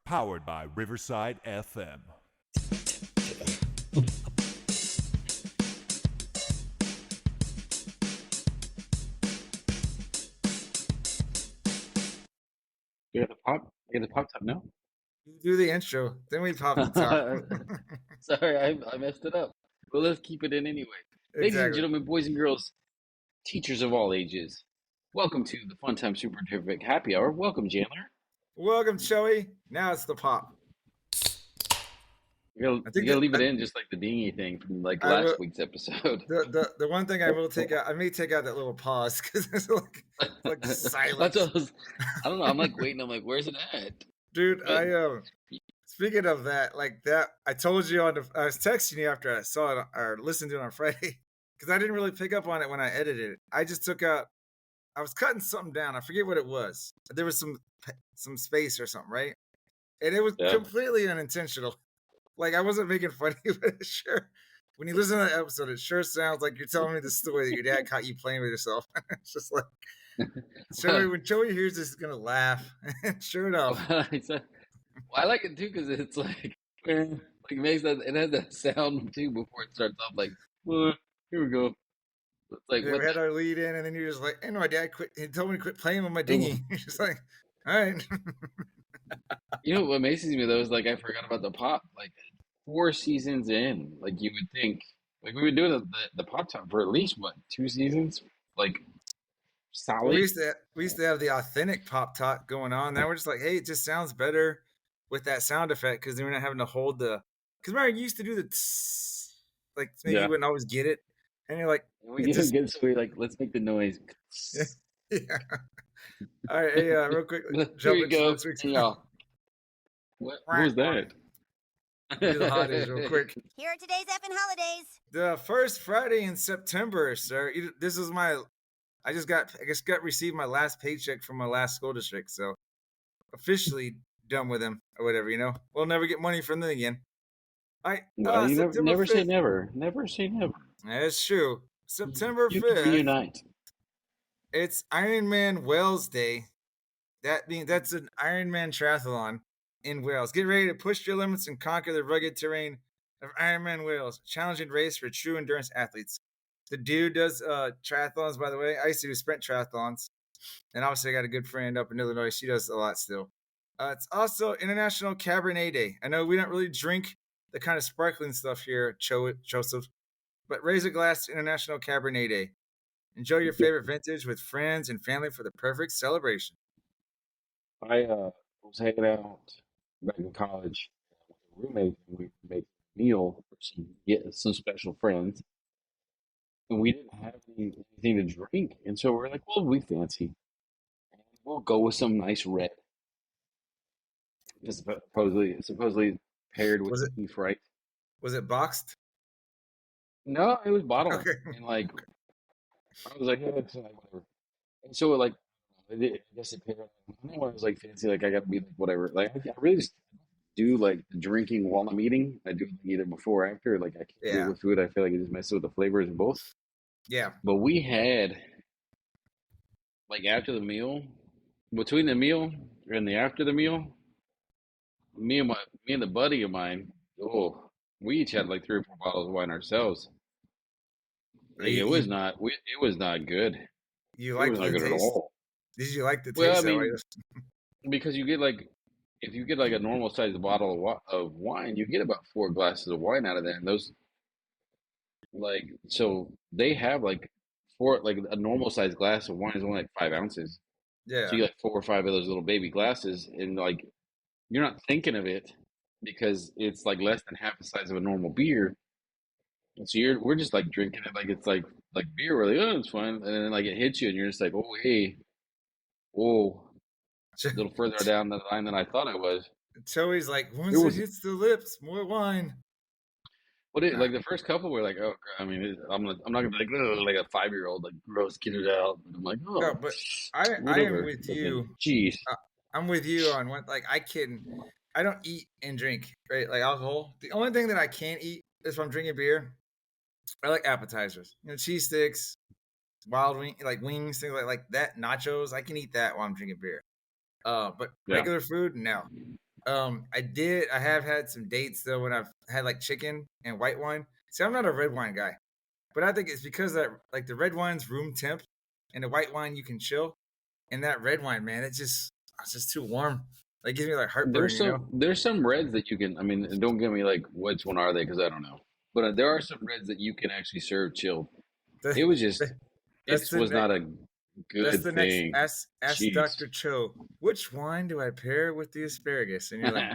Powered by Riverside FM. You got the pop? You got the pop top now? You do the intro, then we pop the top. Sorry, I messed it up. But let's keep it in anyway. Ladies and Exactly. gentlemen, boys and girls, teachers of all ages, welcome to the Fun Time Super Terrific Happy Hour. Welcome, Chandler. Welcome, Choey. Now it's the pop. You gotta leave it in just like the dingy thing from like last week's episode. The one thing I will take out, I may take out that little pause because it's like silence. I don't know. I'm like waiting. I'm like, where's it at? Dude, speaking of that, like that, I told you I was texting you after I saw it or listened to it on Friday because I didn't really pick up on it when I edited it. I just took out, I was cutting something down. I forget what it was. There was some space or something, right? And it was completely unintentional. Like I wasn't making fun of you, but sure. When you listen to that episode, it sure sounds like you're telling me the story that your dad caught you playing with yourself. It's just like, when Choey hears this, he's gonna laugh. Sure enough. I like it too because it's like it makes that, it has that sound too before it starts off. Like, well, here we go. It's like we had our lead in, and then you're just like, "Hey, no, my dad quit. He told me to quit playing with my dinghy." You're just like, "All right." You know what amazes me though is like I forgot about the pop. Like 4 seasons in, like you would think, like we would do the pop top for at least what 2 seasons, like solid. Well, we used to have the authentic pop top going on. Now we're just like, hey, it just sounds better with that sound effect because then we're not having to hold the. Because remember, you used to do the like maybe you wouldn't always get it, and you're like, we didn't get it, so we're like, let's make the noise. Yeah. All right, hey, real quick, here you go. What was that? Do the holidays real quick. Here are today's effing holidays. The first Friday in September, sir. This is I just received my last paycheck from my last school district, so officially done with them or whatever. We'll never get money from them again. You never say never. Never say never. That's true. September 5th. Reunite. It's Ironman Wales Day. That's an Ironman triathlon in Wales. Get ready to push your limits and conquer the rugged terrain of Ironman Wales, a challenging race for true endurance athletes. The dude does triathlons, by the way. I used to do sprint triathlons. And obviously I got a good friend up in Illinois. She does a lot still. It's also International Cabernet Day. I know we don't really drink the kind of sparkling stuff here, Joseph, but raise a glass to International Cabernet Day. Enjoy your favorite vintage with friends and family for the perfect celebration. I was hanging out back in college with a roommate, and we made a meal for some special friends. And we didn't have anything to drink. And so we're like, well, we fancy. And we'll go with some nice red. Supposedly paired with beef, right? Was it boxed? No, it was bottled. Okay. And like, I was like, yeah, it's whatever. And so like, I guess it paired. I was like fancy, like I got to be like whatever. Like I really just do like drinking while I'm eating. I do either before or after. Like I can't do it with food. I feel like it just messes with the flavors of both. Yeah. But we had like after the meal, between the meal and the after the meal, me and the buddy of mine, we each had like 3 or 4 bottles of wine ourselves. Like, it was not good. You liked the taste? At all. Did you like the taste? Well, I mean, because you get like, if you get like a normal sized bottle of wine, you get about 4 glasses of wine out of that. And those, like, so they have like a normal sized glass of wine is only like 5 ounces. Yeah. So you get like 4 or 5 of those little baby glasses, and like, you're not thinking of it because it's like less than half the size of a normal beer. And so we're just like drinking it like it's like beer. We're like, oh, it's fine. And then like it hits you, and you're just like, oh, hey, whoa, a little further down the line than I thought I was. Choey's like, once it hits the lips, more wine. But like the first couple were like, oh, I mean, I'm not gonna be like a 5-year-old, like gross, get it out. I'm like, oh, no, but I am with you. Jeez, I'm with you on what, like, I don't eat and drink, right? Like alcohol. The only thing that I can't eat is if I'm drinking beer. I like appetizers, cheese sticks, wild wing, like wings, things like that. Nachos, I can eat that while I'm drinking beer. But regular food, no. I have had some dates though when I've had like chicken and white wine. See, I'm not a red wine guy, but I think it's because that like the red wine's room temp, and the white wine you can chill. And that red wine, man, it's just too warm. Like gives me like heartburn, you know. There's some reds that you can. I mean, don't give me like which one are they because I don't know. But there are some reds that you can actually serve chilled. The, It was the, just it that's just the was next not a that's good the next thing. ask Jeez. Dr. Cho, which wine do I pair with the asparagus? And you're like,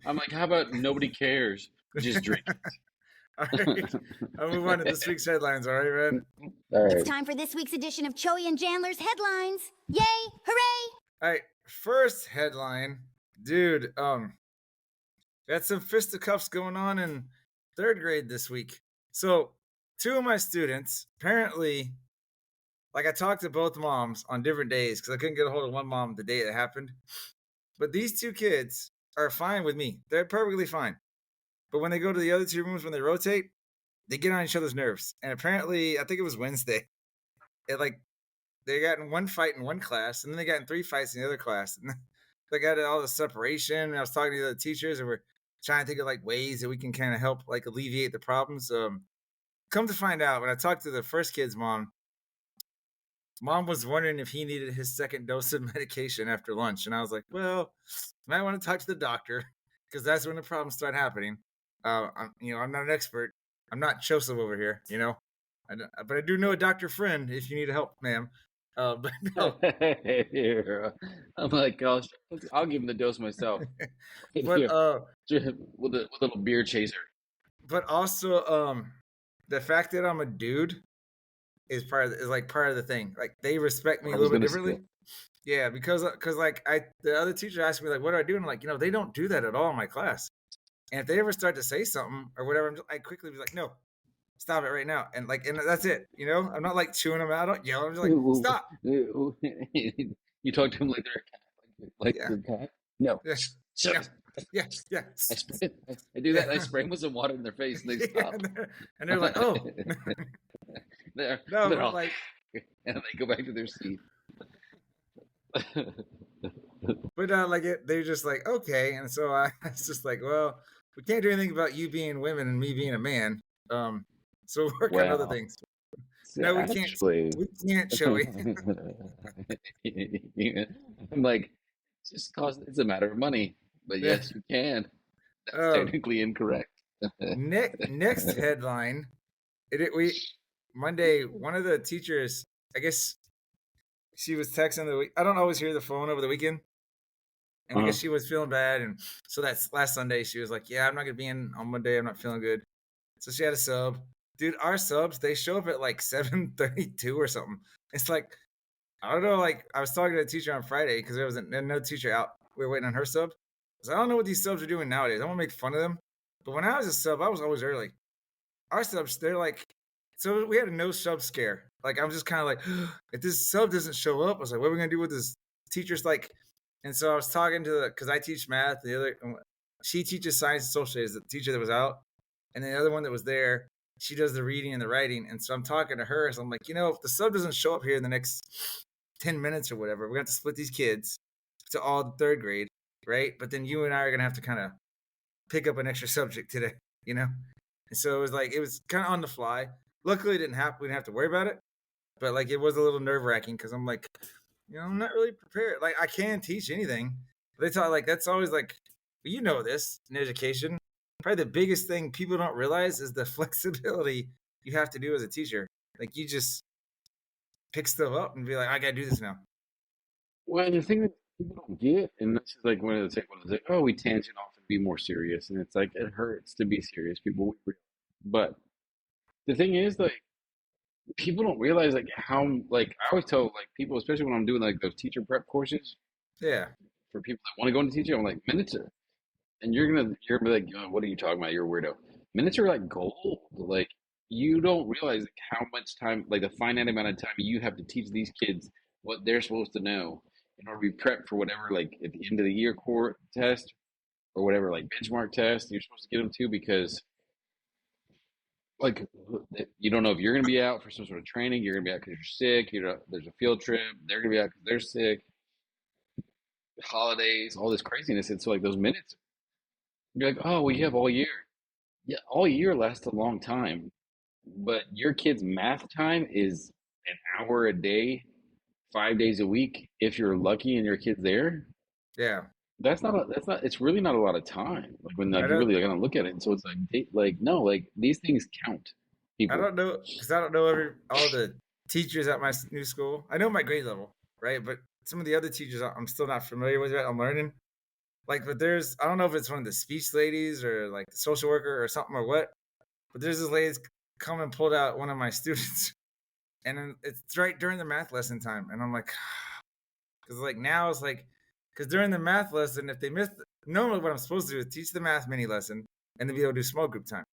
I'm like, how about nobody cares? Just drink All right. I'll move on to this week's headlines, all right, man? All It's right. time for this week's edition of Choey and Chandler's headlines. Yay! Hooray! All right, first headline, dude. Got some fisticuffs going on in third grade this week. So, two of my students apparently, like, I talked to both moms on different days because I couldn't get a hold of one mom the day it happened. But these two kids are fine with me; they're perfectly fine. But when they go to the other two rooms, when they rotate, they get on each other's nerves. And apparently, I think it was Wednesday. It like they got in one fight in one class, and then they got in three fights in the other class. And they got all the separation. And I was talking to the other teachers, and we're trying to think of like ways that we can kind of help like alleviate the problems. Come to find out, when I talked to the first kid's mom was wondering if he needed his second dose of medication after lunch, and I was like, "Well, you might want to talk to the doctor because that's when the problems start happening." I'm not an expert. I'm not Joseph over here, you know. But I do know a doctor friend if you need help, ma'am. But no, Here. I'm like, I'll give him the dose myself. Right but here. With a little beer chaser. but also the fact that I'm a dude is part of the thing. Like they respect me I a was little bit gonna say differently. Yeah, because like the other teacher asked me like, what do I do? And I'm like, they don't do that at all in my class. And if they ever start to say something or whatever, I quickly be like, no, stop it right now. And that's it. I'm not like chewing them out. I don't yell. I'm just like, stop. You talk to him like they're a cat, like Yeah. your cat. No, Yeah. shut. Yeah. Yeah. I do that. I spray them with some water in their face, and they stop. And they're like, oh. they're No, but all like, and they go back to their seat. but they're just like, okay. And so I it's just like, well, we can't do anything about you being women and me being a man. So we'll work on other Well, things. No, we can't. actually, We can't, Choey. I'm like, it's a matter of money, but Yeah. yes, you can. That's Um, technically incorrect. next headline. We Monday. One of the teachers, I guess, she was texting the week. I don't always hear the phone over the weekend, and I guess she was feeling bad, and so that's last Sunday. She was like, "Yeah, I'm not gonna be in on Monday. I'm not feeling good." So she had a sub. Dude, our subs, they show up at like 7:32 or something. It's like, I don't know, like I was talking to a teacher on Friday because there was another teacher out. We were waiting on her sub. So I don't know what these subs are doing nowadays. I don't want to make fun of them. But when I was a sub, I was always early. Our subs, they're like, so we had a no sub scare. Like I'm just kind of like, if this sub doesn't show up, I was like, what are we gonna do with this teacher's like? And so I was talking to because I teach math. She teaches science and social studies. The teacher that was out, and the other one that was there, she does the reading and the writing. And so I'm talking to her. So I'm like, if the sub doesn't show up here in the next 10 minutes or whatever, we're gonna have to split these kids to all the third grade, right? But then you and I are gonna have to kind of pick up an extra subject today, And so it was kind of on the fly. Luckily, it didn't happen. We didn't have to worry about it. But it was a little nerve wracking because I'm like, I'm not really prepared. Like I can teach anything. But they taught that's always this in education. Probably the biggest thing people don't realize is the flexibility you have to do as a teacher. Like you just pick stuff up and be like, I gotta do this now. Well, the thing that people don't get, and this is like one of the takeaways, like, oh, we tangent off and be more serious, and it's like it hurts to be serious. But the thing is, like, people don't realize how I always tell people, especially when I'm doing those teacher prep courses Yeah. for people that want to go into teaching, I'm like minutes are, and you're gonna be like, oh, what are you talking about? You're a weirdo. Minutes are like gold. Like you don't realize how much time, the finite amount of time you have to teach these kids what they're supposed to know in order to be prepped for whatever at the end of the year core test or whatever benchmark test you're supposed to get them to, because you don't know if you're going to be out for some sort of training, you're going to be out because you're sick, there's a field trip, they're going to be out because they're sick. holidays, all this craziness. It's like those minutes. You're like, oh, well, you have all year. Yeah, all year lasts a long time, but your kid's math time is an hour a day, 5 days a week. If you're lucky and your kid's there, Yeah, it's really not a lot of time. Like when I you don't. really gonna look at it. And so it's like, no, like these things count, I people. don't know because I don't know all the teachers at my new school. I know my grade level, right? But some of the other teachers I'm still not familiar with yet. I'm learning. Like, but I don't know if it's one of the speech ladies or like the social worker or something or what. But there's this lady that's come and pulled out one of my students, and then it's right during the math lesson time, and I'm like, because like now it's like, because during the math lesson, if they miss, normally what I'm supposed to do is teach the math mini lesson and then be able to do small group time.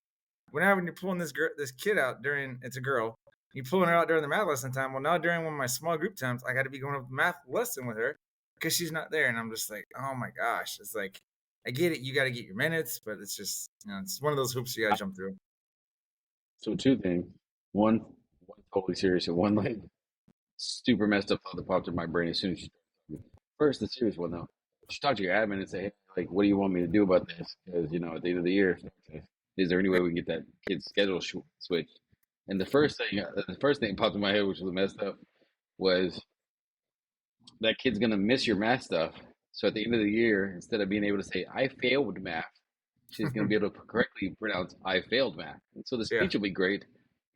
Whenever you're pulling this kid out during, it's a girl, you pulling her out during the math lesson time. Well, now during one of my small group times, I got to be going over the math lesson with her because she's not there, and I'm just like, oh my gosh, it's like, I get it, you got to get your minutes, but it's just, it's one of those hoops you got to jump through. So two things. One totally serious, and one like super messed up thought that popped in my brain as soon as you started talking. First, the serious one though. Just talk to your admin and say, hey, like, what do you want me to do about this? Because at the end of the year, is there any way we can get that kid's schedule switched? And the first thing that popped in my head, which was messed up, was that kid's gonna miss your math stuff. So at the end of the year, instead of being able to say I failed math, she's gonna be able to correctly pronounce I failed math. And so the Yeah. speech will be great.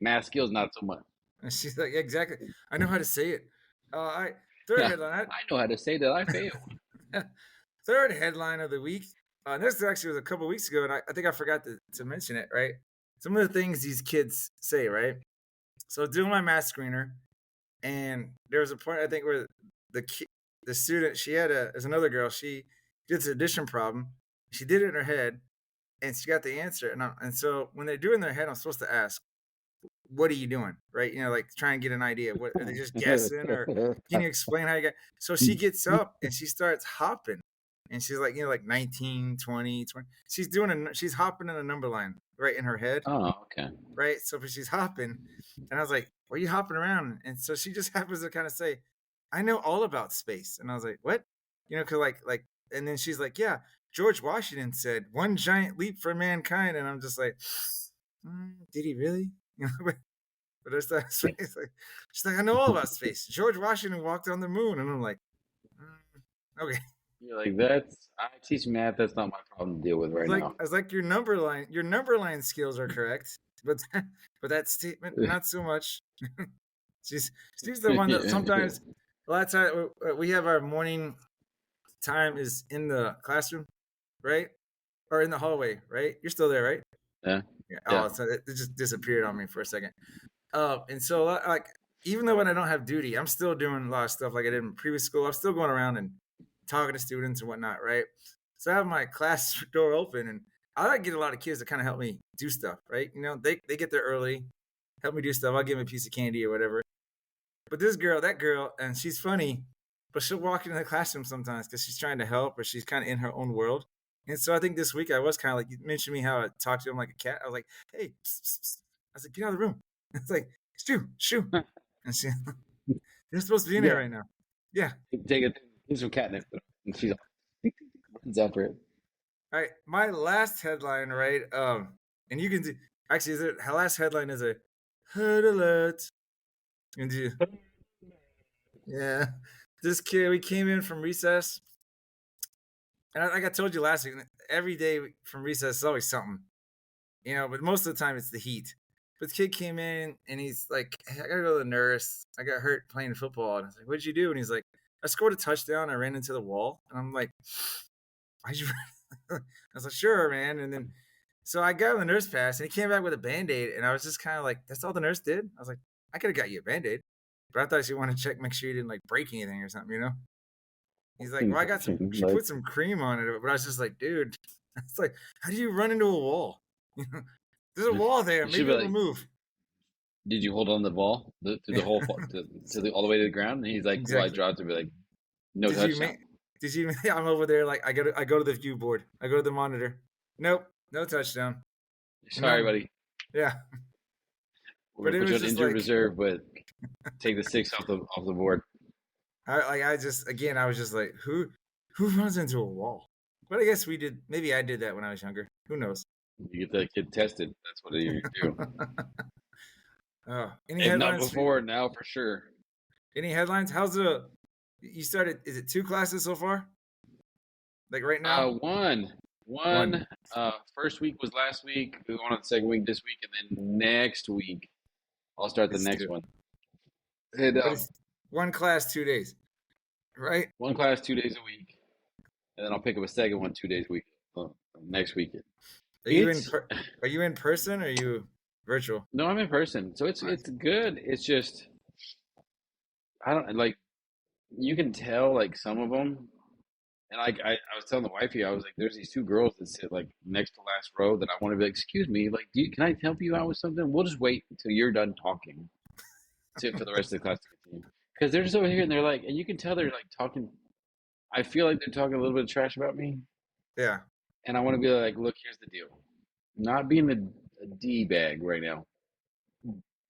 Math skills not so much. And she's like, yeah, exactly. I know how to say it. I third Yeah, headline. I know how to say that I failed. Third headline of the week. This actually was a couple weeks ago, and I think I forgot to mention it. Right, some of the things these kids say. Right, so doing my math screener, and there was a point I think where the student, she had as another girl, she did this addition problem. She did it in her head, and she got the answer. And so when they do it in their head, I'm supposed to ask, what are you doing? Right? Like try and get an idea. What are they just guessing, or can you explain how you got? So she gets up and she starts hopping, and she's like, like 19, 20, 20. She's hopping in a number line right in her head. Oh, okay. Right. So she's hopping, and I was like, "Why are you hopping around?" And so she just happens to kind of say, "I know all about space." And I was like, "What?" Because and then she's like, "Yeah, George Washington said one giant leap for mankind," and I'm just like, "Did he really?" But it's that space. Like, she's like, "I know all about space. George Washington walked on the moon," and I'm like, "Okay." You're like, I teach math. That's not my problem to deal with right now. I was like, your number line skills are correct, but that statement, not so much. she's the one that sometimes a lot of time we have our morning time is in the classroom, right? Or in the hallway, right? You're still there, right? Yeah. Yeah. Yeah. Oh, so it just disappeared on me for a second. And so like even though when I don't have duty, I'm still doing a lot of stuff like I did in previous school. I'm still going around and talking to students and whatnot, right? So I have my class door open, and I like get a lot of kids to kind of help me do stuff, right? They get there early, help me do stuff. I'll give them a piece of candy or whatever. But that girl, and she's funny, but she'll walk into the classroom sometimes because she's trying to help or she's kind of in her own world. And so I think this week I was kind of like, you mentioned me how I talked to him like a cat. I was like, hey, psst, psst, psst. I was like, get out of the room. It's like, shoo. And she, you're supposed to be in here right now. Yeah. Take some catnip. And she's like, runs after it. All right. My last headline, right? And you can do, actually, her last headline is a head alert. You can do, yeah. This kid, we came in from recess. And like I told you last week, every day from recess is always something, but most of the time it's the heat. But the kid came in and he's like, hey, I gotta go to the nurse. I got hurt playing football. And I was like, what'd you do? And he's like, I scored a touchdown. I ran into the wall. And I'm like, why'd you I was like, sure, man. And then, so I got him the nurse pass and he came back with a Band-Aid. And I was just kind of like, that's all the nurse did? I was like, I could have got you a Band-Aid. But I thought she wanted to check, make sure you didn't like break anything or something, He's like, well, I got she put some cream on it. But I was just like, dude, it's like, how do you run into a wall? There's a wall there. Maybe it'll move. Did you hold on the ball to the whole all the way to the ground? And he's like, exactly. Well, I dropped to be like, no touchdown. Did you? I'm over there like I go to the view board. I go to the monitor. Nope, no touchdown. Sorry, buddy. Yeah. We're gonna put you on injured reserve, but take the 6 off the board. I was just like, who? Who runs into a wall? But I guess we did. Maybe I did that when I was younger. Who knows? You get that kid tested. That's what you do. Any If not headlines? before, now for sure. Any headlines? How's the? You started? Is it 2 classes so far? Like right now? One. One. First week was last week. We go on the second week this week, and then next week I'll start the It's next 2. one. And, But it's 1 class, 2 days, right? one class 2 days a week, and then I'll pick up a second one 2 days a week next weekend. Are you are you in person or are you virtual? No, I'm in person, so it's good. It's just I don't like you can tell like some of them, and like I was telling the wifey, I was like, there's these 2 girls that sit like next to last row that I want to be like, excuse me, like, can I help you out with something? We'll just wait until you're done talking for the rest of the class to continue. Because they're just over here and they're like, and you can tell they're like talking. I feel like they're talking a little bit of trash about me, Yeah. and I want to be like, look, here's the deal. Not being a D bag right now,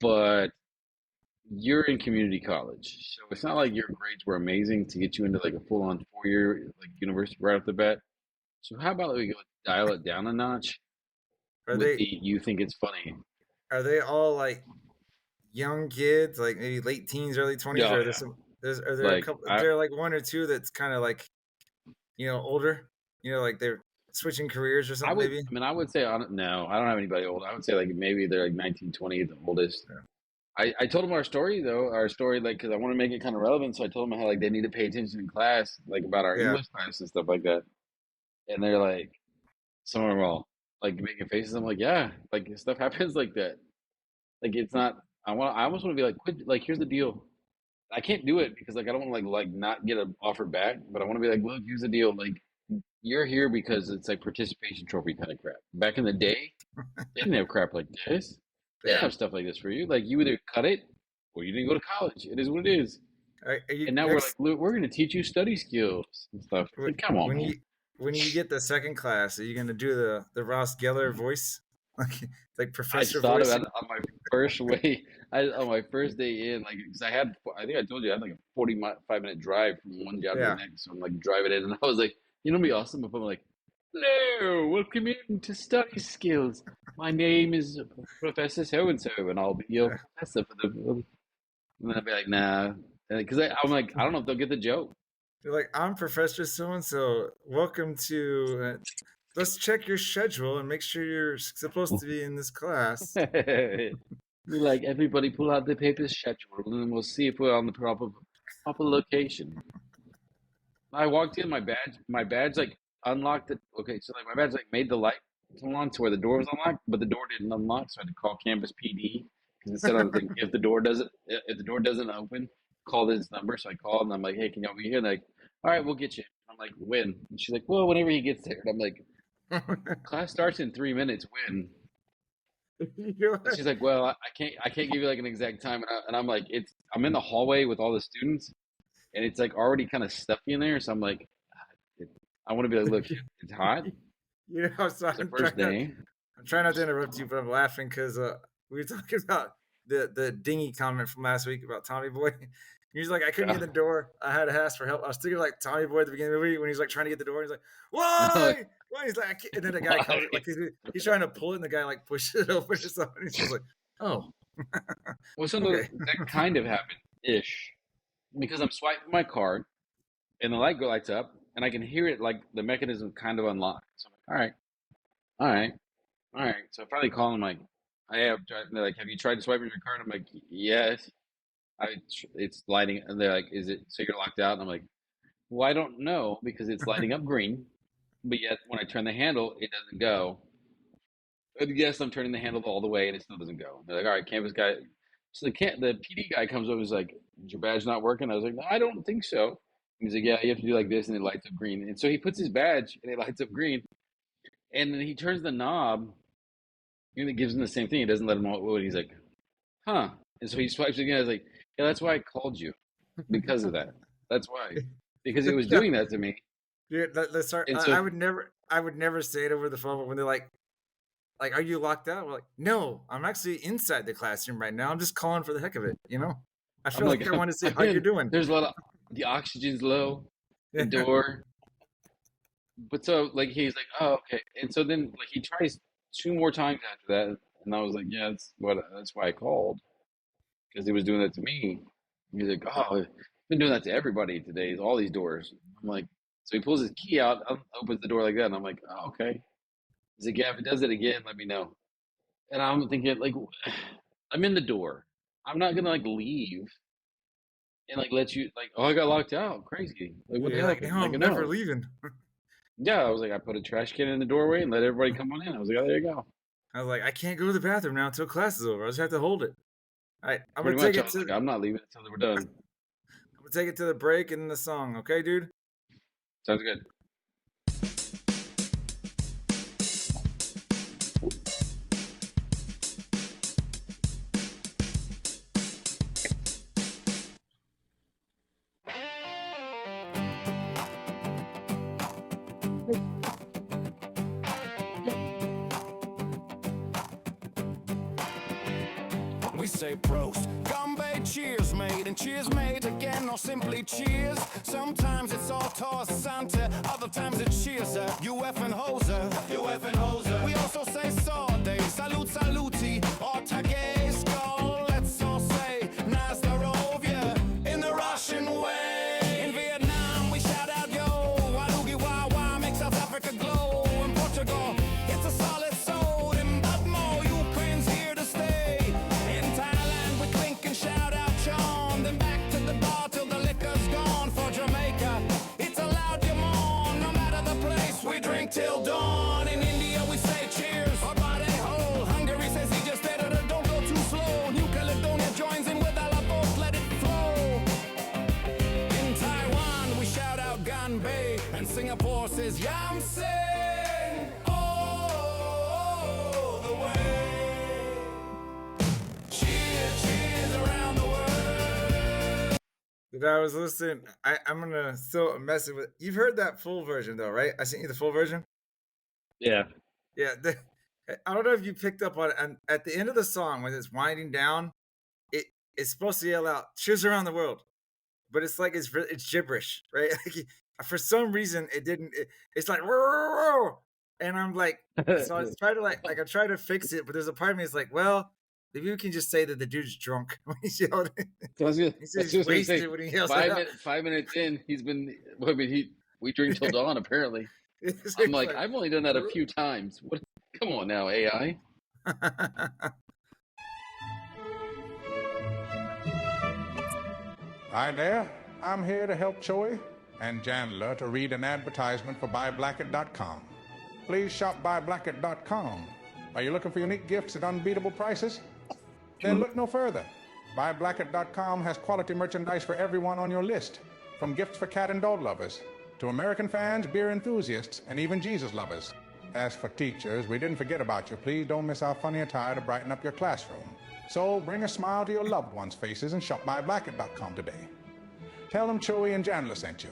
but you're in community college, so it's not like your grades were amazing to get you into like a full-on 4-year like university right off the bat. So how about we go dial it down a notch Are with they you think it's funny? are they all like young kids, like maybe late teens, early 20s, Yeah, or are there a like couple? Is there like 1 or 2 that's kind of like older? Like they're switching careers or something, maybe. I would say no, I don't have anybody old. I would say like maybe they're like 19, 20, the oldest. Yeah. I told them our story like because I want to make it kind of relevant. So I told them how like they need to pay attention in class, like about our Yeah. English class and stuff like that. And they're like, some of them are all like making faces. I'm like, yeah, like stuff happens like that. Like it's not. I almost want to be like, quit. Like here's the deal. I can't do it because like I don't want to like not get an offer back. But I want to be like, look, here's the deal. Like you're here because it's like participation trophy kind of crap. Back in the day, they didn't have crap like this. They didn't Yeah. have stuff like this for you. Like you either cut it or you didn't go to college. It is what it is. Are you And now we're like, look, we're going to teach you study skills and stuff. Like, come on, when man. when you get the second class, are you gonna do the Ross Geller voice, like I professor thought voice? about it on my first way. On my first day in, like, because I think I told you I had like a 45-minute drive from one job to Yeah. the next. So I'm like driving in, and I was like, it'd be awesome if I'm like, hello, welcome in to study skills. My name is Professor so and so, and I'll be your Yeah. professor for the. And then I'd be like, nah, because I'm like, I don't know if they'll get the joke. You're like, I'm Professor so and so. Welcome to. Let's check your schedule and make sure you're supposed to be in this class. Be like, everybody pull out the paper schedule, and then we'll see if we're on the proper location. I walked in, my badge like unlocked it. Okay, so like my badge like made the light come on to where the door was unlocked, but the door didn't unlock, so I had to call campus PD because it said on the thing, if the door doesn't open, call this number. So I called and I'm like, hey, can y'all be here? And they're like, all right, we'll get you. I'm like, when? And she's like, well, whenever he gets there. And I'm like, class starts in 3 minutes. When? You're And she's like, well, I can't give you like an exact time. And I'm like, I'm in the hallway with all the students, and it's like already kind of stuffy in there. So I'm like, I want to be like, look, it's hot. so It's the first day. I'm trying not to interrupt you, but I'm laughing because we were talking about the dingy comment from last week about Tommy Boy. He's like, I couldn't get the door. I had to ask for help. I was thinking like Tommy Boy at the beginning of the movie when he's like trying to get the door. He's like, why? Why? He's like, I can't. And then the guy comes, like he's trying to pull it, and the guy like pushes it open or something. He's just like, oh. Well, so Okay. that kind of happened ish because I'm swiping my card, and the light lights up, and I can hear it like the mechanism kind of unlocked. So I'm like, all right. So I finally call them like, I have tried. They're like, have you tried swiping your card? I'm like, yes. It's lighting, and they're like, is it so you're locked out? And I'm like, well, I don't know because it's lighting up green, but yet when I turn the handle, it doesn't go. And yes, I'm turning the handle all the way, and it still doesn't go. They're like, all right, campus guy. So the PD guy comes over, and is like, is your badge not working? I was like, no, I don't think so. And he's like, yeah, you have to do like this, and it lights up green. And so he puts his badge, and it lights up green, and then he turns the knob, and it gives him the same thing. It doesn't let him know what. He's like, huh? And so he swipes again. I was like, yeah, that's why I called you, because of that. That's why, because it was doing that to me. Yeah, let's start. And so, I would never say it over the phone, but when they're like, are you locked out? We're like, no, I'm actually inside the classroom right now. I'm just calling for the heck of it. I feel I'm like I want to see how you're doing. There's a lot of the oxygen's low. The Yeah. door. but so like he's like, oh okay, and so then like he tries two more times after that, and I was like, yeah, that's why I called because he was doing that to me. He's like, oh, I've been doing that to everybody today, all these doors. I'm like, so he pulls his key out, opens the door like that, and I'm like, oh, okay. He's like, yeah, if it does it again, let me know. And I'm thinking like, I'm in the door. I'm not gonna like leave and like let you like, oh, I got locked out. Crazy. Like, what You're like, happened? no, Like, I'm never no. leaving. Yeah, I was like, I put a trash can in the doorway and let everybody come on in. I was like, oh, there you go. I was like, I can't go to the bathroom now until class is over. I just have to hold it. All right, I'm gonna Pretty take much, I it was to like, I'm not leaving until we're done. the break and the song, okay, dude? Sounds good. We say prost, Gumby, cheers mate, and cheers mate again, or simply cheers. Sometimes it's all toss Santa, other times it's cheers up, you effing hoser, you effing hoser. We also say sawday, salute saluti, or tage, skull, let's all say Nazdarovia, in the Russian way. In Vietnam we shout out yo, Walugi Wawa makes South Africa glow. In Portugal, it's a solid soul, in Budmo, Ukraine's here to stay. In Thailand we clink and shout out Sean, then back to the bar till the liquor's gone. For Jamaica, it's a loud yawn, no matter the place, we drink till dawn. In India we say cheers, or body hole. Hungary says he just did it, don't go too slow. New Caledonia joins in with a la boat, let it flow. In Taiwan we shout out Ganbei, and Singapore says Yam Sing. Oh, the way. Cheers, cheers around the world. Dude, I was listening. I'm gonna still mess it with. You've heard that full version though, right? I sent you the full version. Yeah. Yeah. I don't know if you picked up on it. And at the end of the song, when it's winding down, it it's supposed to yell out "Cheers around the world," but it's like it's gibberish, right? Like, for some reason, it didn't. It's like "Roar," and I'm like, so I try to I try to fix it, but there's a part of me that's like, well, maybe we can just say that the dude's drunk when he's yelling. So I was gonna, He I says was he's just gonna say, wasted when he yells it out. 5 minutes in, he's been. Well, I mean, we drink till dawn. Apparently, It's I'm like, like, I've only done that a few times. What? Come on now, AI. Hi there, I'm here to help Choey and Chandler to read an advertisement for buyblacket.com. Please shop buyblacket.com. Are you looking for unique gifts at unbeatable prices? Then look no further. Buyblacket.com has quality merchandise for everyone on your list, from gifts for cat and dog lovers to American fans, beer enthusiasts, and even Jesus lovers. As for teachers, we didn't forget about you. Please don't miss our funny attire to brighten up your classroom. So bring a smile to your loved ones' faces and shop buyblacket.com today. Tell them Choey and Chandler sent you.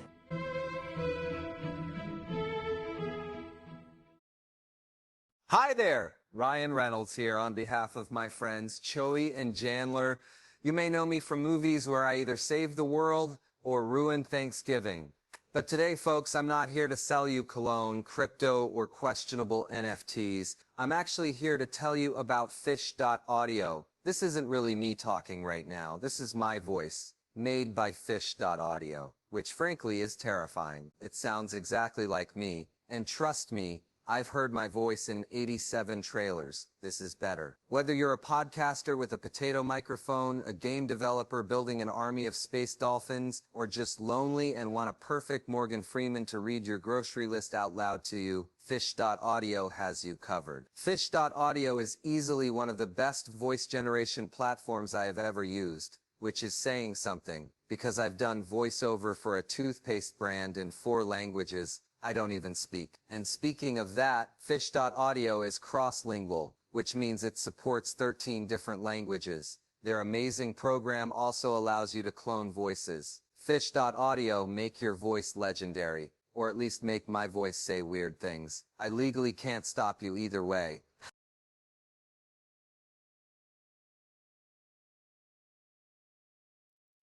Hi there, Ryan Reynolds here on behalf of my friends Choey and Chandler. You may know me from movies where I either save the world or ruin Thanksgiving. But today, folks, I'm not here to sell you cologne, crypto, or questionable NFTs. I'm actually here to tell you about Fish.audio. This isn't really me talking right now. This is my voice, made by Fish.audio, which frankly is terrifying. It sounds exactly like me. And trust me, I've heard my voice in 87 trailers. This is better. Whether you're a podcaster with a potato microphone, a game developer building an army of space dolphins, or just lonely and want a perfect Morgan Freeman to read your grocery list out loud to you, Fish.audio has you covered. Fish.audio is easily one of the best voice generation platforms I have ever used, which is saying something, because I've done voiceover for a toothpaste brand in 4 languages I don't even speak. And speaking of that, Fish.audio is cross-lingual, which means it supports 13 different languages. Their amazing program also allows you to clone voices. Fish.audio make your voice legendary, or at least make my voice say weird things. I legally can't stop you either way.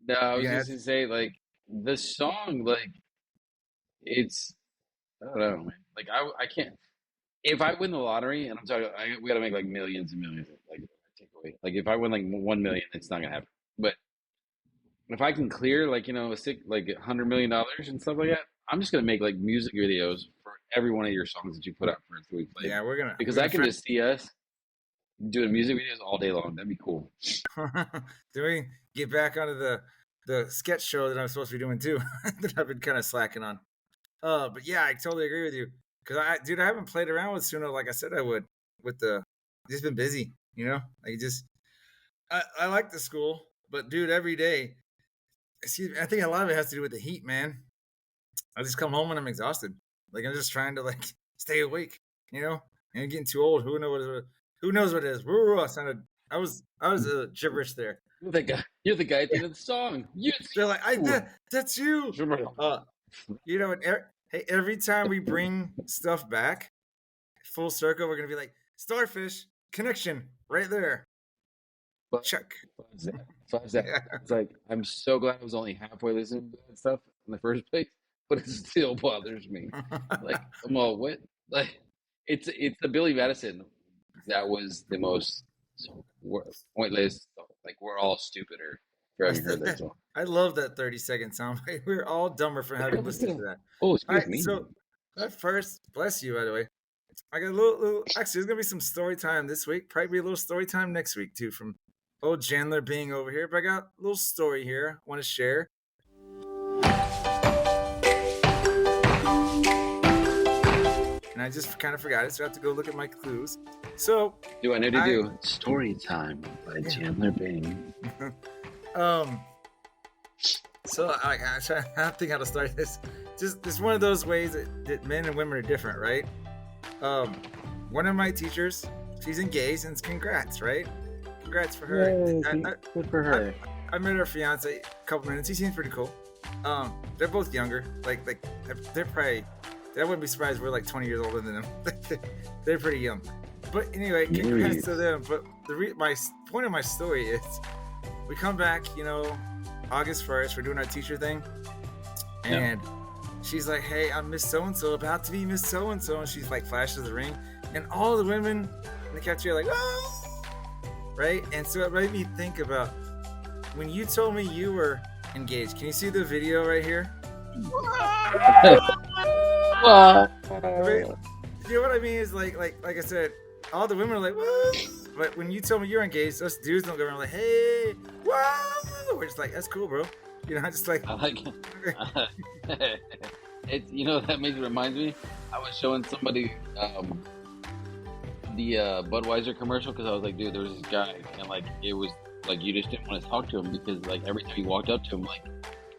No, I was yeah, just gonna say like the song, like it's don't know, man. Like I can't. If I win the lottery, and I'm talking, we got to make like millions and millions. Like take away. Like if I win like 1 million, it's not gonna happen. But if I can clear like like $100 million and stuff like that, I'm just gonna make like music videos for every one of your songs that you put out for us we play. Yeah, Because I can just see us doing music videos all day long. That'd be cool. Do we get back onto the sketch show that I'm supposed to be doing too? That I've been kind of slacking on. But yeah, I totally agree with you. Cause I haven't played around with Suno like I said I would. Just been busy, you know. Like I like the school, but dude, every day. Excuse me, I think a lot of it has to do with the heat, man. I just come home and I'm exhausted. Like I'm just trying to like stay awake, you know. And I'm getting too old. Who knows what it is? I was gibberish there. You're the guy at the end of the song. They're like, that's you. You know, every time we bring stuff back full circle, we're gonna be like starfish connection right there. But Check. Fudge that. It's like I'm so glad I was only halfway listening to that stuff in the first place, but it still bothers me. Like I'm all what? Like it's the Billy Madison that was the most pointless. Like we're all stupider for having heard that song. I love that 30-second soundbite. We're all dumber for having listened to that. Oh, excuse me. So that first, bless you, by the way. I got a little. Actually, there's gonna be some story time this week. Probably be a little story time next week too, from old Chandler being over here. But I got a little story here I want to share. And I just kind of forgot it, so I have to go look at my clues. So, do I know to do story time by Chandler Bing? So I don't think how to start this. Just one of those ways that men and women are different, right? One of my teachers, she's engaged, and congrats, right? Congrats for her. Yay, good for her. I met her fiance a couple minutes. He seems pretty cool. They're both younger. Like they're probably. I wouldn't be surprised we're like 20 years older than them. They're pretty young. But anyway, congrats to them. But my point of my story is, we come back, you know, August 1st. We're doing our teacher thing, and she's like, "Hey, I'm Miss So and So, about to be Miss So and So," and she's like flashes the ring, and all the women in the cafeteria are like, "Oh!" Right? And so it made me think about when you told me you were engaged. Can you see the video right here? You know what I mean? Is like I said, all the women are like, "Whoa!" But when you tell me you're engaged, us dudes don't go around like, "Hey, whoa!" We're just like, "That's cool, bro." You know, just like. I like it. It's, you know, that reminds me. I was showing somebody the Budweiser commercial because I was like, dude, there was this guy, and like it was like you just didn't want to talk to him because like every time you walked up to him, like,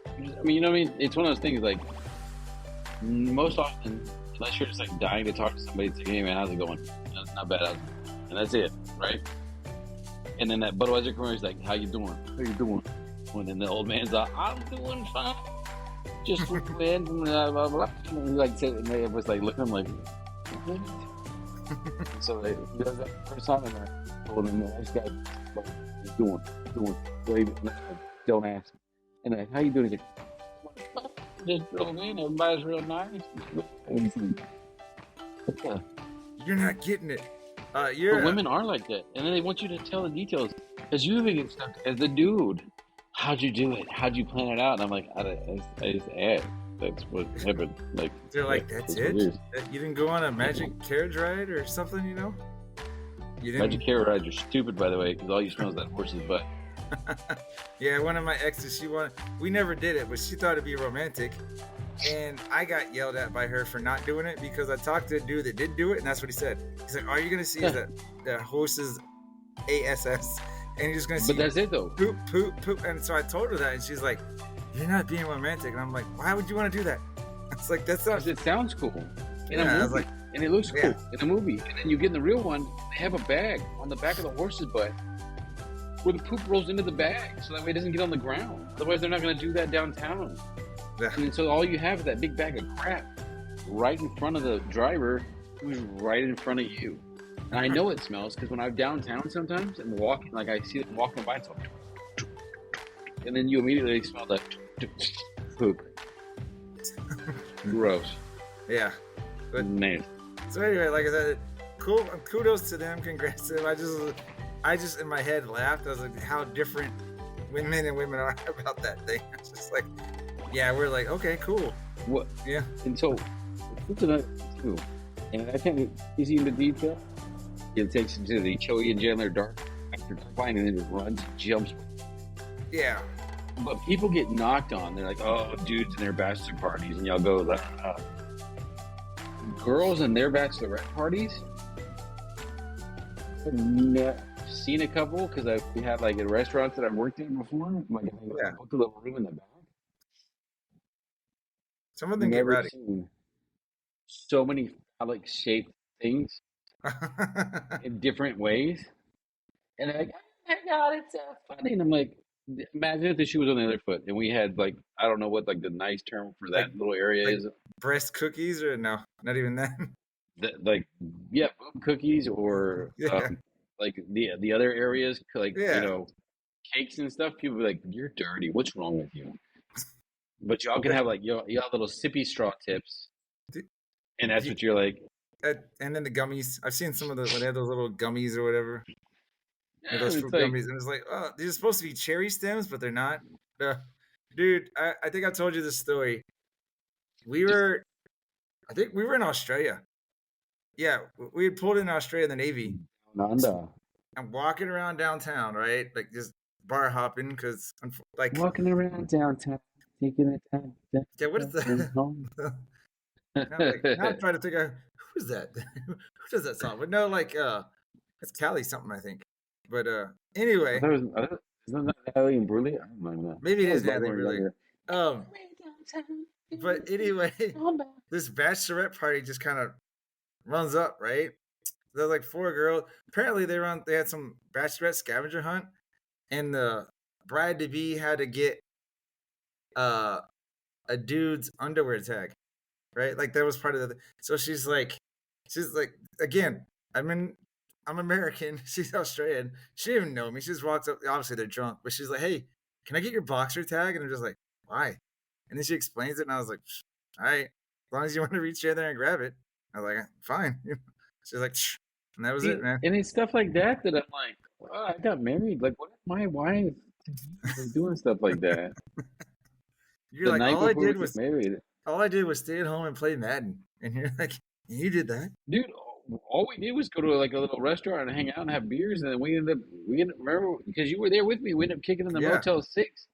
I mean, you know what I mean? It's one of those things like most often, unless you're just like dying to talk to somebody, it's like, "Hey man, how's it going?" That's not bad, and that's it, right? And then that Budweiser commercial is like, "How you doing? How you doing?" And then the old man's like, "I'm doing fine. Just win, blah blah blah." And he like said, and it was like looking at him like, "What?" So he does that first time, and I told him, "This guy, what he's doing, waving, don't ask." And like, "How you doing?" He's like, "Just real mean. Everybody's real nice." You're not getting it. But women are like that, and then they want you to tell the details because you even get stuck as the dude. How'd you do it? How'd you plan it out? And I'm like, I just asked. That's what happened. Like they're like, "That's it? You didn't go on a magic carriage ride or something, you know?" You didn't. Magic carriage rides are stupid, by the way, because all you smell is that horse's butt. Yeah, one of my exes, we never did it, but she thought it'd be romantic, and I got yelled at by her for not doing it because I talked to a dude that did do it, and that's what he said. He's like, "All you're gonna see is the horse's ass, and you're just gonna see." But that's it though. Poop, poop, poop. And so I told her that, and she's like, "You're not being romantic," and I'm like, "Why would you want to do that?" It's like that's not. It sounds cool in a movie, and it looks cool in a movie, and then you get in the real one. They have a bag on the back of the horse's butt where the poop rolls into the bag, so that way it doesn't get on the ground. Otherwise, they're not going to do that downtown. Yeah. And so all you have is that big bag of crap right in front of the driver, who's right in front of you. And I know it smells because when I'm downtown sometimes and walking, like I see them walking by, it's like, and then you immediately smell that poop. Gross. Yeah. But Nice. so anyway, like I said, cool. Kudos to them. Congrats to them. I just in my head laughed. I was like, how different men and women are about that thing. I was just like, yeah, we're like, okay, cool. What? Yeah. And so, what's another thing too? And I can't easy into detail. It takes you to the Choey and Chandler dark after flying, and then it runs, jumps. Yeah. But people get knocked on. They're like, oh, dudes in their bachelor parties, and y'all go, girls in their bachelorette parties. I've seen a couple because we had like in restaurants that I've worked in before. Like, I booked a little room in the back. Some of them get Never rowdy. seen so many phallic shaped things in different ways. And they're like, oh my God, it's so funny. And I'm like, imagine if the shoe was on the other foot and we had like, I don't know what like the nice term for that little area is. Breast cookies or no, not even that. Boob cookies or like the other areas, like, you know, cakes and stuff. People be like, you're dirty. What's wrong with you? But y'all can have like, y'all little sippy straw tips. And that's what you're like. And then the gummies. I've seen some of when they have those little gummies or whatever. Yeah, those fruit gummies. And it's like, oh, these are supposed to be cherry stems, but they're not. Dude, I think I told you this story. I think we were in Australia. Yeah, we had pulled in Australia in the Navy. I'm walking around downtown, right? Like just bar hopping because like walking around downtown, taking it down. Yeah, what is that? I'm trying to figure out who's that? Who does that song? But no, like it's Cali something, I think. But anyway, isn't that Natalie and Bruley? I don't remember that. Maybe it is Natalie and Bruley. But anyway, this bachelorette party just kind of runs up, right? There's like 4 girls. Apparently, they had some bachelorette scavenger hunt, and the bride to be had to get a dude's underwear tag, right? Like that was part of the. So she's like, again, I'm American. She's Australian. She didn't even know me. She just walks up. Obviously, they're drunk, but she's like, "Hey, can I get your boxer tag?" And I'm just like, "Why?" And then she explains it, and I was like, "All right, as long as you want to reach in there and grab it." I was like, "Fine." She's like, "Shh," and that was it, man. And it's stuff like that I'm like, wow, I got married. Like, what if my wife was doing stuff like that? You're like, all I did was stay at home and play Madden, and you're like, you did that, dude. All we did was go to like a little restaurant and hang out and have beers, and then we ended up remember because you were there with me. We ended up kicking in the Motel 6.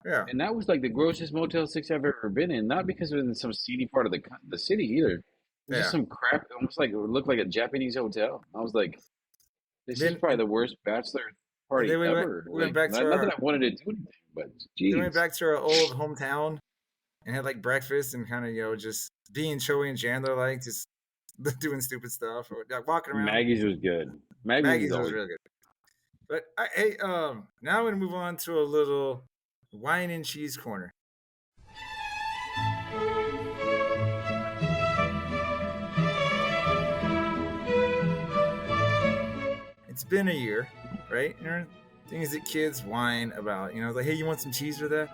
Yeah, and that was like the grossest Motel 6 I've ever been in. Not because it was in some seedy part of the city either. It was just some crap. Almost like it looked like a Japanese hotel. I was like, this is probably the worst bachelor party ever. We went back to not that I wanted to do anything, but geez. We went back to our old hometown and had like breakfast and kind of just being Choey and Chandler, like just doing stupid stuff or walking around. Maggie's was good. Maggie's was really good. But hey, now we're gonna move on to a little wine and cheese corner. It's been a year, right? You know, things that kids whine about. You know, like, hey, you want some cheese with that?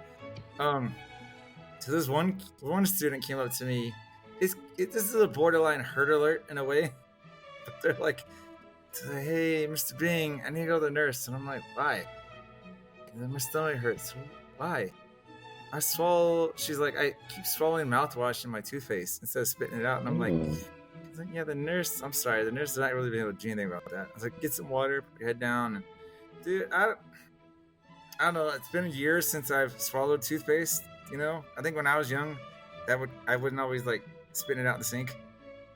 So this one student came up to me. This is a borderline hurt alert in a way. But they're like, hey, Mr. Bing, I need to go to the nurse. And I'm like, why? And then my stomach hurts. Why? She's like, I keep swallowing mouthwash in my toothpaste instead of spitting it out. And I'm like, yeah, the nurse, I'm sorry, the nurse did not really be able to do anything about that. I was like, get some water, put your head down. And dude, I don't know. It's been a year since I've swallowed toothpaste. You know, I think when I was young, I wouldn't always like spit it out in the sink.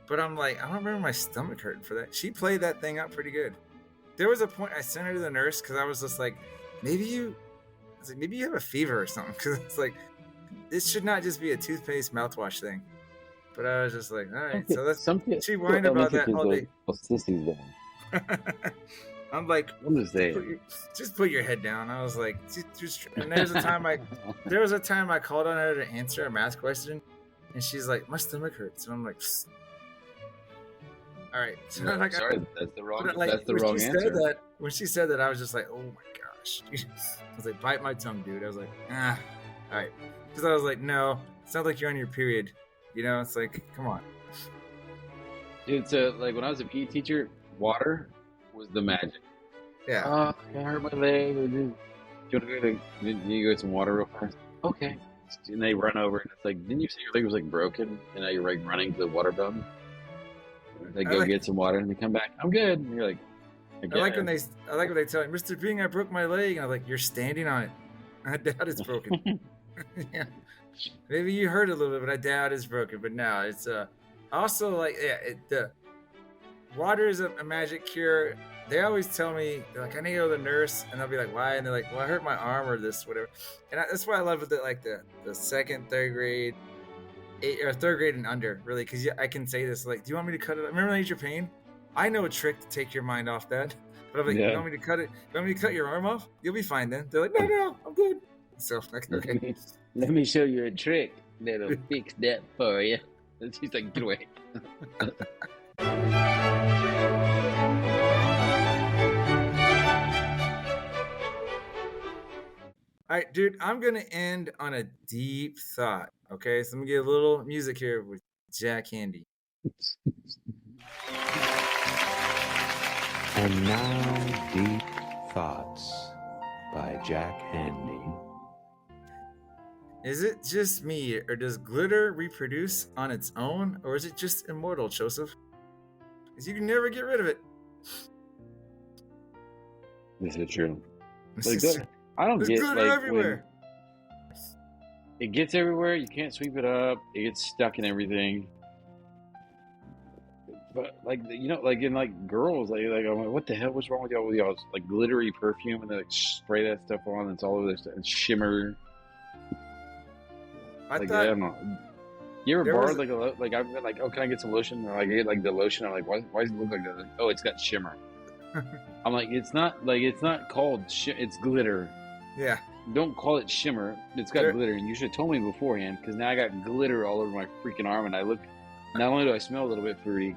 But I'm like, I don't remember my stomach hurting for that. She played that thing out pretty good. There was a point I sent her to the nurse because I was just like, maybe you have a fever or something. Because it's like, this should not just be a toothpaste mouthwash thing. But I was just like, all right. So that's she whined about that all day. I'm like, just put your head down. I was like, and there was a time I called on her to answer a math question, and she's like, my stomach hurts, and I'm like, psst. All right. So no, like, sorry, that's the wrong. That's the wrong answer. When she said that, I was just like, oh my gosh. I was like, bite my tongue, dude. I was like, all right, because I was like, no, it's not like you're on your period. You know, it's like, come on. It's like when I was a PE teacher, water was the magic. Yeah. I hurt my leg. Do you want to you go get some water real fast? Okay. And they run over, and it's like, didn't you say your leg was like broken? And now you're like running to the water fountain. They go get some water, and they come back. I'm good. And you're like, I like when they tell me, Mr. Bing, I broke my leg, and I'm like, you're standing on it. I doubt it's broken. Yeah. Maybe you hurt a little bit, but I doubt it's broken. But no, it's also like the water is a magic cure. They always tell me, they're like, I need to go to the nurse, and I'll be like, why? And they're like, well, I hurt my arm or this, whatever. And that's why I love it, the second, third grade, third grade and under, really, because I can say this, like, do you want me to cut it? Remember Major Pain? I know a trick to take your mind off that. But I'm like, you want me to cut it? You want me to cut your arm off? You'll be fine then. They're like, no, I'm good. So, like, okay. Let me show you a trick that'll fix that for you. And she's like, get away. All right, dude, I'm going to end on a deep thought, okay? So I'm going to get a little music here with Jack Handy. And now, Deep Thoughts by Jack Handy. Is it just me, or does glitter reproduce on its own, or is it just immortal, Joseph? Because you can never get rid of it. This is true. This Like, is- I don't There's get glitter like everywhere. when it gets everywhere. You can't sweep it up. It gets stuck in everything. But like like in like girls, like I'm like, what the hell? What's wrong with y'all? Like glittery perfume, and they like spray that stuff on. And it's all over their stuff. And shimmer. I Like, thought I don't know. You ever there borrowed was- like I've been like, oh, can I get some lotion? Or like I get like the lotion. I'm like, why does it look like that? Like, oh, it's got shimmer. I'm like, it's not called it's glitter. yeah. Don't call it shimmer. It's got There- glitter, and you should have told me beforehand, because now I got glitter all over my freaking arm, and I look. Not only do I smell a little bit fruity,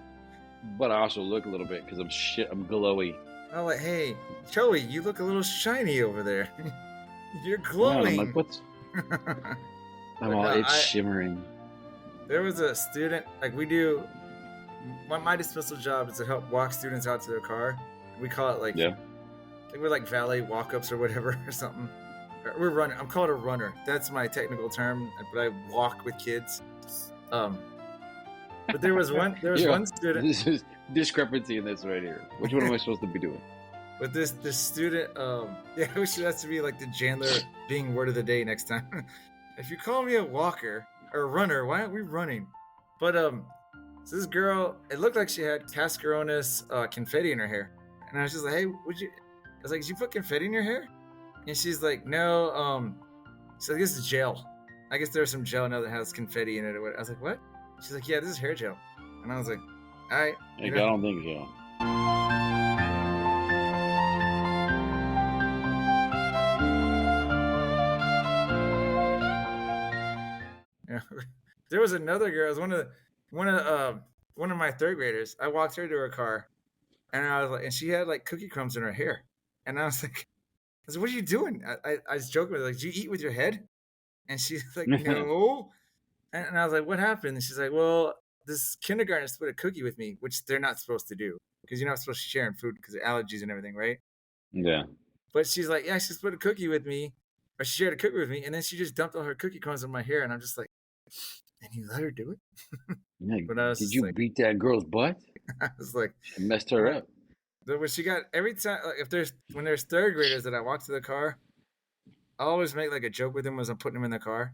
but I also look a little bit because I'm glowy. I'm like, hey, Choey, you look a little shiny over there. You're And glowing. I'm like, what's? But no, It's shimmering. There was a student, like we do, my dismissal job is to help walk students out to their car. We call it like, Yeah. I think we're like valet walk-ups or whatever or something. We're running. I'm called a runner. That's my technical term, but I walk with kids. But there was one Yeah. one student. This is discrepancy in this right here. Which one am I supposed to be doing? But this student, yeah, I wish it has to be like the Chandler being word of the day next time. If you call me a walker or a runner, why aren't we running? But so this girl, it looked like she had cascaronis confetti in her hair, and I was just like, hey, would you? I was like, did you put confetti in your hair? And she's like, no. So I guess it's gel. I guess there's some gel now that has confetti in it or what. I was like, what? She's like, yeah, this is hair gel. And I was like, all right. Like, I don't think so. Yeah. There was another girl. It was one of my third graders. I walked her to her car, and I was like, and she had like cookie crumbs in her hair, and I was like, what are you doing? I was joking with her, like, do you eat with your head? And she's like, no. And I was like, what happened? And she's like, well, this kindergarten split a cookie with me, which they're not supposed to do because you're not supposed to share in food because of allergies and everything, right? Yeah. But she's like, yeah, she split a cookie with me, or she shared a cookie with me, and then she just dumped all her cookie crumbs in my hair, and I'm just like, and you let her do it? Like, But I was did just you like- beat that girl's butt? I was like, It messed her up. but when she got every time, like when there's third graders that I walk to the car, I always make like a joke with them as I'm putting them in the car,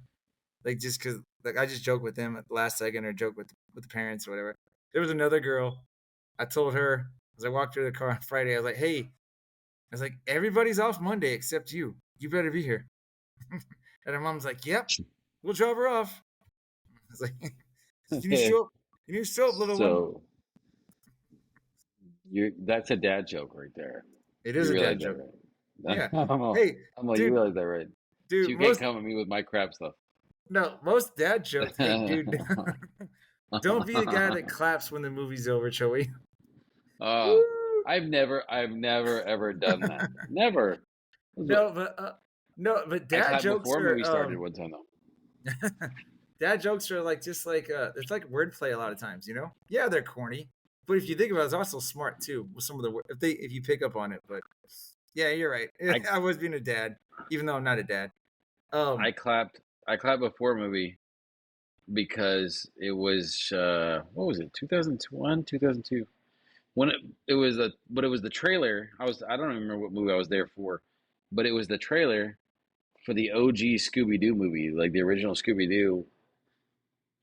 like just because like I just joke with them at the last second or joke with the parents or whatever. There was another girl. I told her as I walked through the car on Friday, I was like, hey, I was like, everybody's off Monday except you. You better be here. And her mom's like, yep, we'll drop her off. I was like, you need to show up. You need to show up, little one. So that's a dad joke right there. It is You a realize dad that, joke. right? Yeah. Hey, I'm like, dude, you realize that, right? dude, So you can't most, come at me with my crap stuff. no, most dad jokes. Hey, dude, don't be the guy that claps when the movie's over, Choey. Uh, I've never ever done that. Never. No, but I dad clapped jokes before are movie started one time though. dad jokes are like just like it's like wordplay a lot of times, you know? Yeah, they're corny, But if you think about it, it's also smart too with some of the if you pick up on it. But yeah, you're right. I was being a dad, even though I'm not a dad. I clapped before a movie because it was what was it, 2001, 2002, when it was the trailer. I don't even remember what movie I was there for, but it was the trailer for the OG Scooby Doo movie, like the original Scooby Doo,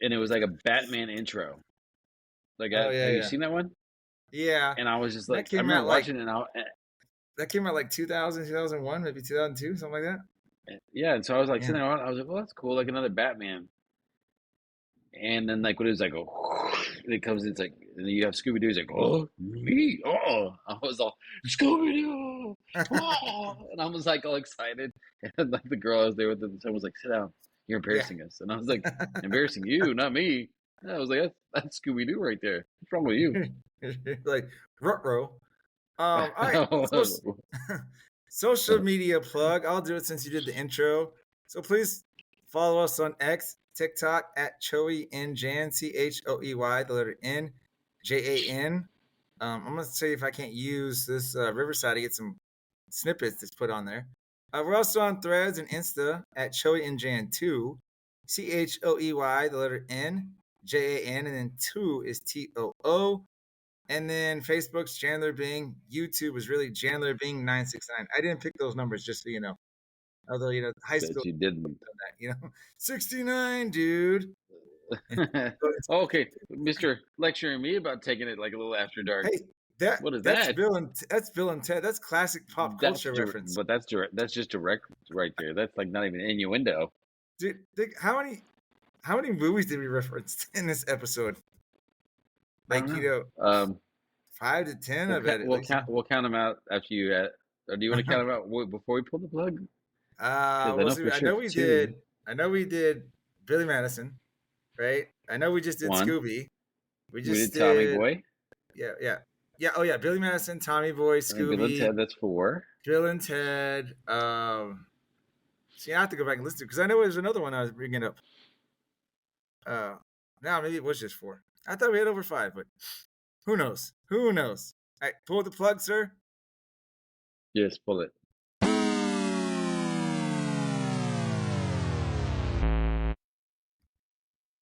and it was like a Batman intro. Like, Oh yeah, have you yeah, seen that one? yeah. And I was just That like, I came remember out like watching it, that came out like 2000, 2001, maybe 2002, something like that. yeah, and so I was like Yeah, sitting there, I was like, well, that's cool, like another Batman. And then like when it was like, oh, it comes, it's like, and then you have Scooby Doo. He's like, oh, me, oh, I was all Scooby Doo, oh, and I was like all excited. And like the girl I was there with at the time was like, sit down, you're yeah. embarrassing us. And I was like, embarrassing you, not me. And I was like, that's Scooby Doo right there. What's wrong with you? Like ruh-roh. All right. Social media plug. I'll do it since you did the intro. So please follow us on X, TikTok at Choey and Jan, Choey, the letter N, Jan. I'm gonna say if I can't use this Riverside to get some snippets that's put on there. We're also on Threads and Insta at Choey and Jan 2, Choey, the letter N, Jan, and then 2 is TOO. And then Facebook's Chandler Bing. YouTube is really Chandler Bing 969. I didn't pick those numbers, just so you know. Although, high That school you didn't. done that, 69, dude. Okay, Mr. lecturing me about taking it like a little after dark. Hey, What is that's that? Bill and Ted. That's classic pop culture reference. But that's direct. That's just direct right there. That's like not even innuendo. Dude, how many movies did we reference in this episode? Like, 5 to 10, I bet. We'll count them out after you. Or do you want to count them out before we pull the plug? I know we did Billy Madison, right? I know we just did One. Scooby. We did Tommy Boy. Yeah. Oh yeah, Billy Madison, Tommy Boy, Scooby. Bill and Ted. That's 4. Bill and Ted. See, I have to go back and listen to because I know there's another one I was bringing up. Now maybe it was just 4. I thought we had over 5, but who knows? All right, pull the plug, sir. Yes, pull it.